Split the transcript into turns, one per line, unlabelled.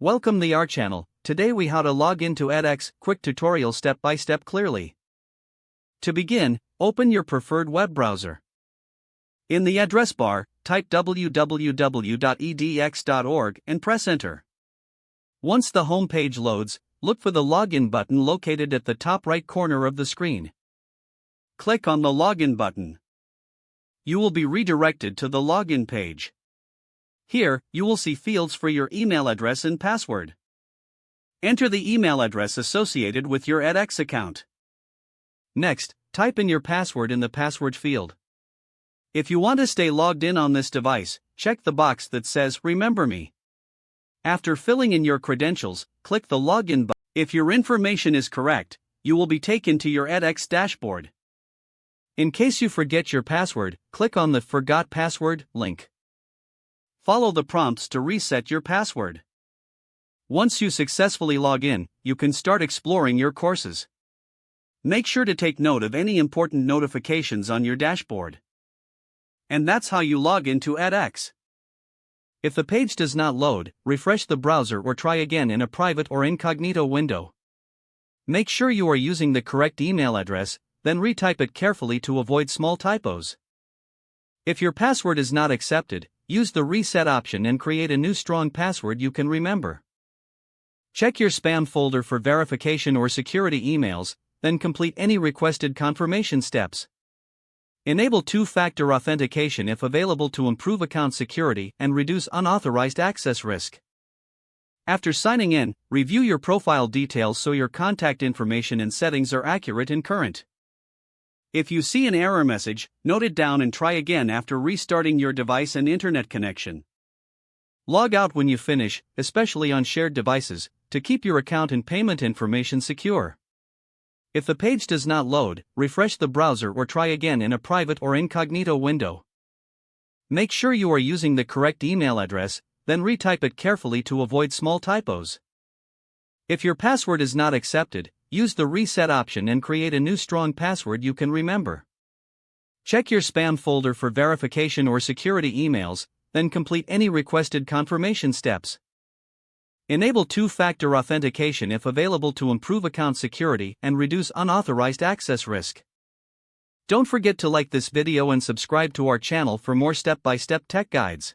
Welcome to our channel. Today we how to log into edX, quick tutorial step by step clearly. To begin, open your preferred web browser. In the address bar, type www.edx.org and press enter. Once the home page loads, look for the login button located at the top right corner of the screen. Click on the login button. You will be redirected to the login page. Here, you will see fields for your email address and password. Enter the email address associated with your edX account. Next, type in your password in the password field. If you want to stay logged in on this device, check the box that says Remember Me. After filling in your credentials, click the login button. If your information is correct, you will be taken to your edX dashboard. In case you forget your password, click on the Forgot Password link. Follow the prompts to reset your password. Once you successfully log in, you can start exploring your courses. Make sure to take note of any important notifications on your dashboard. And that's how you log into edX. If the page does not load, refresh the browser or try again in a private or incognito window. Make sure you are using the correct email address, then retype it carefully to avoid small typos. If your password is not accepted, use the reset option and create a new strong password you can remember. Check your spam folder for verification or security emails, then complete any requested confirmation steps. Enable two-factor authentication if available to improve account security and reduce unauthorized access risk. After signing in, review your profile details so your contact information and settings are accurate and current. If you see an error message, note it down and try again after restarting your device and internet connection. Log out when you finish, especially on shared devices, to keep your account and payment information secure. If the page does not load, refresh the browser or try again in a private or incognito window. Make sure you are using the correct email address, then retype it carefully to avoid small typos. If your password is not accepted, use the reset option and create a new strong password you can remember. Check your spam folder for verification or security emails, then complete any requested confirmation steps. Enable two-factor authentication if available to improve account security and reduce unauthorized access risk. Don't forget to like this video and subscribe to our channel for more step-by-step tech guides.